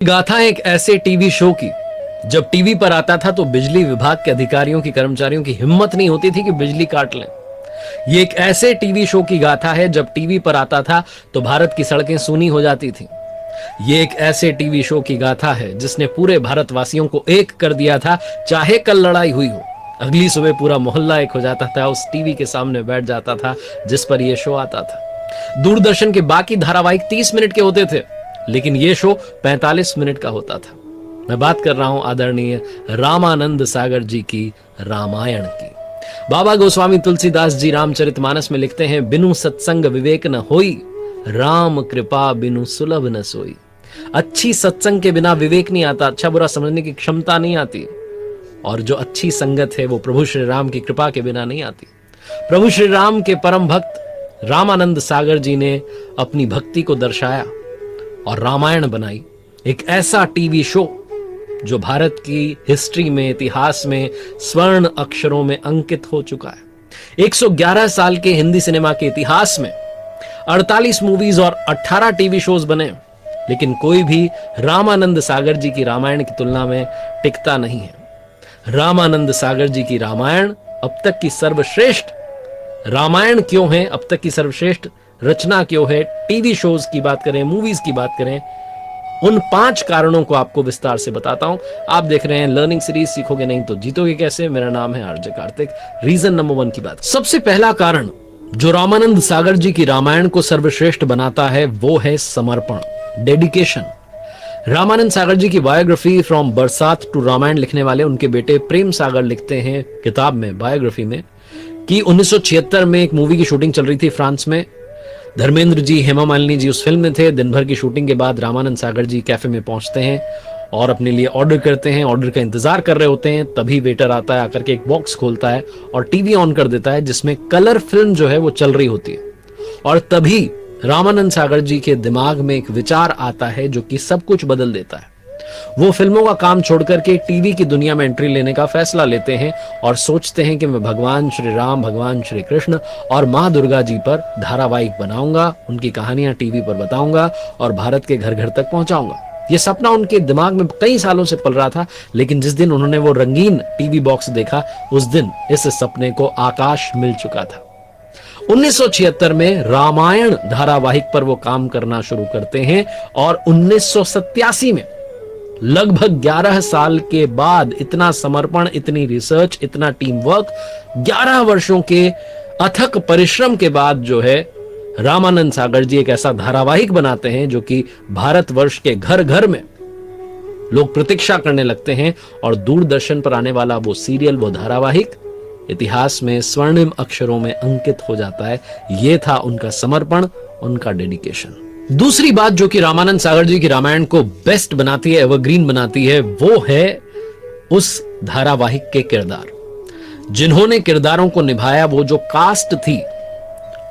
गाथा एक ऐसे टीवी शो की जब टीवी पर आता था तो बिजली विभाग के अधिकारियों की कर्मचारियों की हिम्मत नहीं होती थी कि बिजली काट लें। ये एक ऐसे टीवी शो की गाथा है जब टीवी पर आता था तो भारत की सड़कें सूनी हो जाती थी। ये एक ऐसे टीवी शो की गाथा है जिसने पूरे भारतवासियों को एक कर दिया था। चाहे कल लड़ाई हुई हो, अगली सुबह पूरा मोहल्ला एक हो जाता था, उस टीवी के सामने बैठ जाता था जिस पर यह शो आता था। दूरदर्शन के बाकी धारावाहिक 30 मिनट के होते थे, लेकिन यह शो 45 मिनट का होता था। मैं बात कर रहा हूं आदरणीय रामानंद सागर जी की रामायण की। बाबा गोस्वामी तुलसीदास जी रामचरितमानस में लिखते हैं, बिनु सत्संग विवेक न होई, राम कृपा बिनु सुलभ न सोई। अच्छी सत्संग के बिना विवेक नहीं आता, अच्छा बुरा समझने की क्षमता नहीं आती, और जो अच्छी संगत है वो प्रभु श्री राम की कृपा के बिना नहीं आती। प्रभु श्री राम के परम भक्त रामानंद सागर जी ने अपनी भक्ति को दर्शाया और रामायण बनाई, एक ऐसा टीवी शो जो भारत की हिस्ट्री में, इतिहास में स्वर्ण अक्षरों में अंकित हो चुका है। 111 साल के हिंदी सिनेमा के इतिहास में 48 मूवीज और 18 टीवी शोज बने, लेकिन कोई भी रामानंद सागर जी की रामायण की तुलना में टिकता नहीं है। रामानंद सागर जी की रामायण अब तक की सर्वश्रेष्ठ रामायण क्यों है, अब तक की सर्वश्रेष्ठ रचना क्यों है, टीवी शोज की बात करें, मूवीज की बात करें, उन 5 कारणों को आपको विस्तार से बताता हूं। आप देख रहे हैं लर्निंग सीरीज सीखोगे नहीं तो जीतोगे कैसे। मेरा नाम है आरजे कार्तिक। रीजन नंबर 1 की बात, सबसे पहला कारण जो रामानंद सागर जी की रामायण को सर्वश्रेष्ठ बनाता है वो है समर्पण, डेडिकेशन। रामानंद सागर जी की बायोग्राफी फ्रॉम बरसात टू रामायण लिखने वाले उनके बेटे प्रेम सागर लिखते हैं किताब में, बायोग्राफी में, कि 1976 में एक मूवी की शूटिंग चल रही थी फ्रांस में। धर्मेंद्र जी, हेमा मालिनी जी उस फिल्म में थे। दिन भर की शूटिंग के बाद रामानंद सागर जी कैफे में पहुंचते हैं और अपने लिए ऑर्डर करते हैं। ऑर्डर का इंतजार कर रहे होते हैं, तभी वेटर आता है, आकर के एक बॉक्स खोलता है और टीवी ऑन कर देता है जिसमें कलर फिल्म जो है वो चल रही होती है। और तभी रामानंद सागर जी के दिमाग में एक विचार आता है जो कि सब कुछ बदल देता है। वो फिल्मों का काम छोड़कर के टीवी की दुनिया में एंट्री लेने का फैसला लेते हैं और सोचते हैं कि मैं भगवान श्री राम, भगवान श्री कृष्ण और माँ दुर्गा जी पर धारावाहिक बनाऊंगा, उनकी कहानियां टीवी पर बताऊंगा और भारत के घर घर तक पहुंचाऊंगा। ये सपना उनके दिमाग में कई सालों से पल रहा था, लेकिन जिस दिन उन्होंने वो रंगीन टीवी बॉक्स देखा, उस दिन इस सपने को आकाश मिल चुका था। 1976 में रामायण धारावाहिक पर वो काम करना शुरू करते हैं और 1987 में लगभग 11 साल के बाद, इतना समर्पण, इतनी रिसर्च, इतना टीम वर्क, 11 वर्षों के अथक परिश्रम के बाद जो है रामानंद सागर जी एक ऐसा धारावाहिक बनाते हैं जो कि भारतवर्ष के घर घर में लोग प्रतीक्षा करने लगते हैं और दूरदर्शन पर आने वाला वो सीरियल, वो धारावाहिक इतिहास में स्वर्णिम अक्षरों में अंकित हो जाता है। यह था उनका समर्पण, उनका डेडिकेशन। दूसरी बात जो कि रामानंद सागर जी की रामायण को बेस्ट बनाती है, एवरग्रीन बनाती है, वो है उस धारावाहिक के किरदार। जिन्होंने किरदारों को निभाया, वो जो कास्ट थी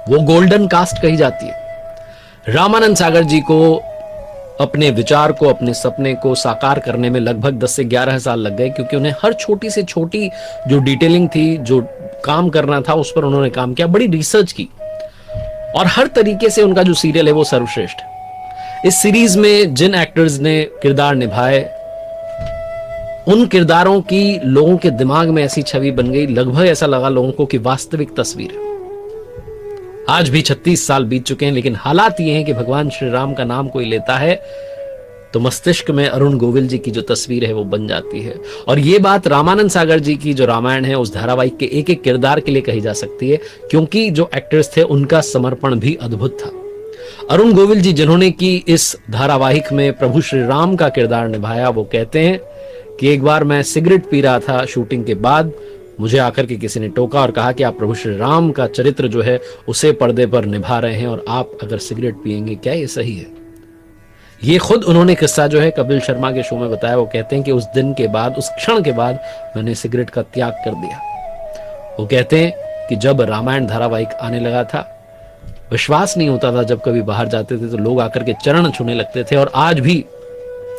वो गोल्डन कास्ट कही जाती है। रामानंद सागर जी को अपने विचार को, अपने सपने को साकार करने में लगभग 10 से 11 साल लग गए, क्योंकि उन्हें हर छोटी से छोटी जो डिटेलिंग थी, जो काम करना था, उस पर उन्होंने काम किया, बड़ी रिसर्च की और हर तरीके से उनका जो सीरियल है वो सर्वश्रेष्ठ है। इस सीरीज में जिन एक्टर्स ने किरदार निभाए, उन किरदारों की लोगों के दिमाग में ऐसी छवि बन गई, लगभग ऐसा लगा लोगों को कि वास्तविक तस्वीर है। आज भी 36 साल बीत चुके हैं, लेकिन हालात ये हैं कि भगवान श्री राम का नाम कोई लेता है तो मस्तिष्क में अरुण गोविल जी की जो तस्वीर है वो बन जाती है। और ये बात रामानंद सागर जी की जो रामायण है उस धारावाहिक के एक एक किरदार के लिए कही जा सकती है, क्योंकि जो एक्टर्स थे उनका समर्पण भी अद्भुत था। अरुण गोविल जी, जिन्होंने की इस धारावाहिक में प्रभु श्री राम का किरदार निभाया, वो कहते हैं कि एक बार मैं सिगरेट पी रहा था शूटिंग के बाद, मुझे आकर के किसी ने टोका और कहा कि आप प्रभु श्री राम का चरित्र जो है उसे पर्दे पर निभा रहे हैं और आप अगर सिगरेट पिएंगे, क्या ये सही है? ये खुद उन्होंने किस्सा जो है कपिल शर्मा के शो में बताया। वो कहते हैं कि उस दिन के बाद, उस क्षण के बाद मैंने सिगरेट का त्याग कर दिया। वो कहते हैं कि जब रामायण धारावाहिक आने लगा था, विश्वास नहीं होता था, जब कभी बाहर जाते थे तो लोग आकर के चरण छूने लगते थे। और आज भी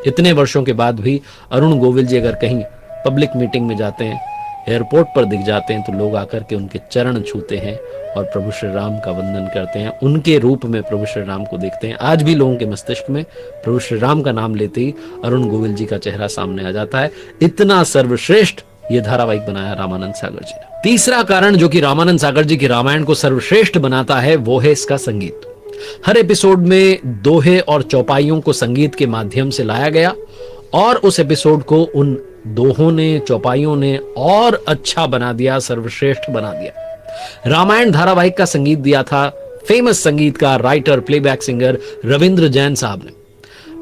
इतने वर्षों के बाद भी अरुण गोविल जी अगर कहीं पब्लिक मीटिंग में जाते हैं एयरपोर्ट पर दिख जाते हैं तो लोग आकर के उनके चरण छूते हैं और प्रभु श्री राम का वंदन करते हैं, उनके रूप में प्रभु श्री राम को देखते हैं। आज भी लोगों के मस्तिष्क में प्रभु श्री राम का नाम लेते ही अरुण गोविल जी का चेहरा सामने आ जाता है। इतना सर्वश्रेष्ठ ये धारावाहिक बनाया रामानंद सागर जी ने। तीसरा कारण जो कि रामानंद सागर जी की रामायण को सर्वश्रेष्ठ बनाता है वो है इसका संगीत। हर एपिसोड में दोहे और चौपाइयों को संगीत के माध्यम से लाया गया और उस एपिसोड को उन दोहों ने, चौपाइयों ने और अच्छा बना दिया, सर्वश्रेष्ठ बना दिया। रामायण धारावाहिक का संगीत दिया था फेमस संगीतकार, writer, playback singer Ravindra Jain साहब ने।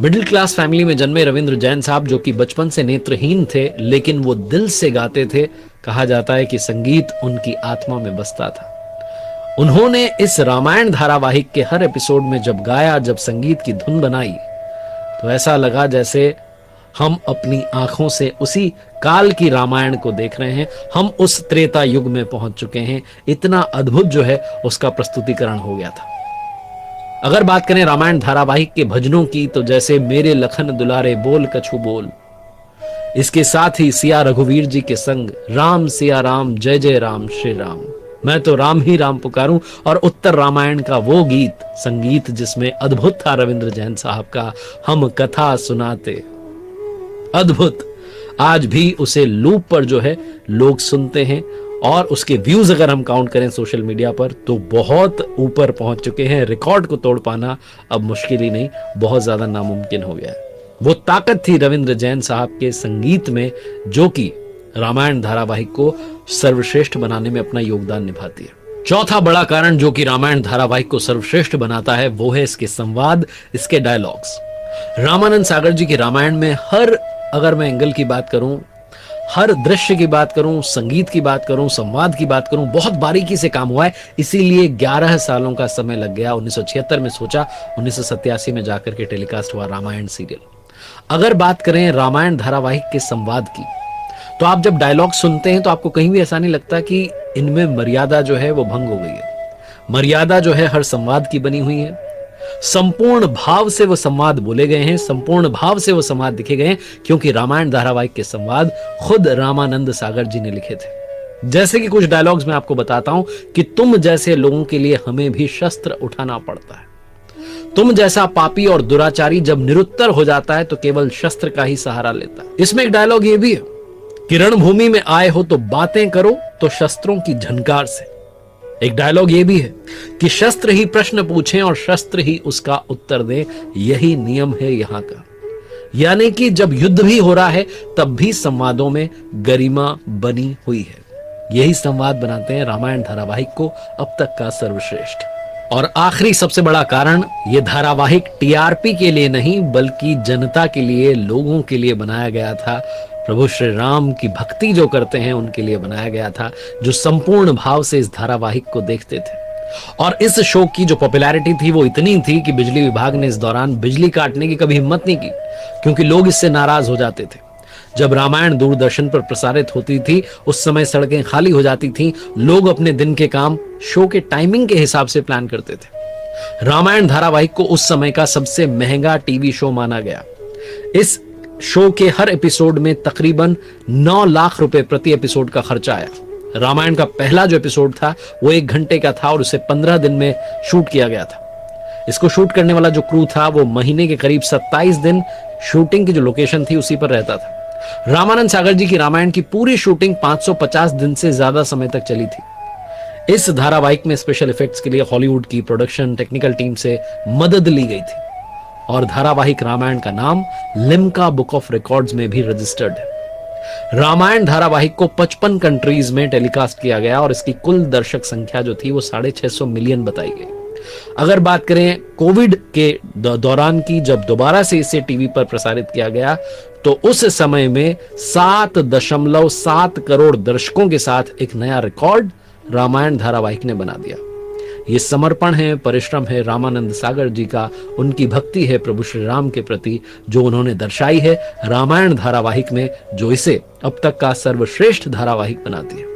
मिडिल क्लास फैमिली में जन्मे रविंद्र जैन साहब, जो कि बचपन से नेत्रहीन थे लेकिन वो दिल से गाते थे। कहा जाता है कि संगीत उनकी आत्मा में बसता था। उन्होंने इस रामायण धारावाहिक के हर एपिसोड में जब गाया, जब संगीत की धुन बनाई, तो ऐसा लगा जैसे हम अपनी आंखों से उसी काल की रामायण को देख रहे हैं, हम उस त्रेता युग में पहुंच चुके हैं। इतना अद्भुत जो है उसका प्रस्तुतिकरण हो गया था। अगर बात करें रामायण धारावाहिक के भजनों की, तो जैसे मेरे लखन दुलारे बोल कछु बोल, इसके साथ ही सिया रघुवीर जी के संग राम सिया राम जय जय राम श्री राम, मैं तो राम ही राम पुकारूं, और उत्तर रामायण का वो गीत, संगीत जिसमें अद्भुत था रविंद्र जैन साहब का, हम कथा सुनाते, अद्भुत। आज भी उसे लूप पर जो है लोग सुनते हैं और उसके व्यूज अगर हम काउंट करें सोशल मीडिया पर तो बहुत ऊपर पहुंच चुके हैं। रिकॉर्ड को तोड़ पाना अब मुश्किल ही नहीं, बहुत ज्यादा नामुमकिन हो गया है। वो ताकत थी रविंद्र जैन साहब के संगीत में, जो कि रामायण धारावाहिक को सर्वश्रेष्ठ बनाने में अपना योगदान निभाती है। चौथा बड़ा कारण जो कि रामायण धारावाहिक को सर्वश्रेष्ठ बनाता है वो है इसके संवाद, इसके डायलॉग्स। रामानंद सागर जी के रामायण में अगर मैं एंगल की बात करूं, हर दृश्य की बात करूं, संगीत की बात करूं, संवाद की बात करूं, बहुत बारीकी से काम हुआ है। इसीलिए 11 सालों का समय लग गया। 1976 में सोचा, 1987 में जाकर के टेलीकास्ट हुआ रामायण सीरियल। अगर बात करें रामायण धारावाहिक के संवाद की, तो आप जब डायलॉग सुनते हैं तो आपको कहीं भी ऐसा नहीं लगता कि इनमें मर्यादा जो है वो भंग हो गई है। मर्यादा जो है हर संवाद की बनी हुई है। संपूर्ण भाव से वो संवाद बोले गए हैं, संपूर्ण भाव से वो संवाद दिखे गए हैं, क्योंकि रामायण धारावाहिक के संवाद खुद रामानंद सागर जी ने लिखे थे। जैसे कि कुछ डायलॉग्स मैं आपको बताता हूं कि तुम जैसे लोगों के लिए हमें भी शस्त्र उठाना पड़ता है। तुम जैसा पापी और दुराचारी जब निरुत्तर हो जाता है तो केवल शस्त्र का ही सहारा लेता है। इसमें एक डायलॉग ये भी है कि रणभूमि में आए हो तो बातें करो तो शस्त्रों की झनकार से। एक डायलॉग ये भी है कि शस्त्र ही प्रश्न पूछें और शस्त्र ही उसका उत्तर दें, यही नियम है यहां का। यानी कि जब युद्ध भी हो रहा है तब भी संवादों में गरिमा बनी हुई है। यही संवाद बनाते हैं रामायण धारावाहिक को अब तक का सर्वश्रेष्ठ। और आखिरी सबसे बड़ा कारण, यह धारावाहिक टीआरपी के लिए नहीं बल्कि जनता के लिए, लोगों के लिए बनाया गया था। प्रभु श्री राम की भक्ति जो करते हैं उनके लिए बनाया गया था, जो संपूर्ण भाव से इस धारावाहिक को देखते थे। और इस शो की जो पॉपुलैरिटी थी वो इतनी थी कि बिजली विभाग ने इस दौरान बिजली काटने की कभी हिम्मत नहीं की, क्योंकि लोग इससे नाराज हो जाते थे। जब रामायण दूरदर्शन पर प्रसारित होती थी उस समय सड़कें खाली हो जाती थी, लोग अपने दिन के काम शो के टाइमिंग के हिसाब से प्लान करते थे। रामायण धारावाहिक को उस समय का सबसे महंगा टीवी शो माना गया। इस शो के हर एपिसोड में तकरीबन 9 लाख रुपए प्रति एपिसोड का खर्चा आया। रामायण का पहला जो एपिसोड था वो 1 घंटे का था और उसे 15 दिन में शूट किया गया था। इसको शूट करने वाला जो क्रू था वो महीने के करीब 27 दिन शूटिंग की जो लोकेशन थी उसी पर रहता था। रामानंद सागर जी की रामायण की पूरी शूटिंग 550 दिन से ज्यादा समय तक चली थी। इस धारावाहिक में स्पेशल इफेक्ट्स के लिए हॉलीवुड की प्रोडक्शन टेक्निकल टीम से मदद ली गई थी और धारावाहिक रामायण का नाम लिम्का बुक ऑफ रिकॉर्ड्स में भी रजिस्टर्ड है। रामायण धारावाहिक को 55 कंट्रीज में टेलीकास्ट किया गया और इसकी कुल दर्शक संख्या जो थी वो 650 मिलियन बताई गई। अगर बात करें कोविड के दौरान की, जब दोबारा से इसे टीवी पर प्रसारित किया गया तो उस समय में 7.7 करोड़ दर्शकों के साथ एक नया रिकॉर्ड रामायण धारावाहिक ने बना दिया। ये समर्पण है, परिश्रम है रामानंद सागर जी का, उनकी भक्ति है प्रभु श्री राम के प्रति जो उन्होंने दर्शाई है रामायण धारावाहिक में, जो इसे अब तक का सर्वश्रेष्ठ धारावाहिक बनाती है।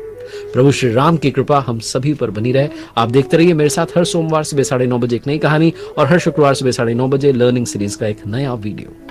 प्रभु श्री राम की कृपा हम सभी पर बनी रहे। आप देखते रहिए मेरे साथ हर सोमवार सुबह 9:30 बजे एक नई कहानी और हर शुक्रवार सुबह 9:30 बजे लर्निंग सीरीज का एक नया वीडियो।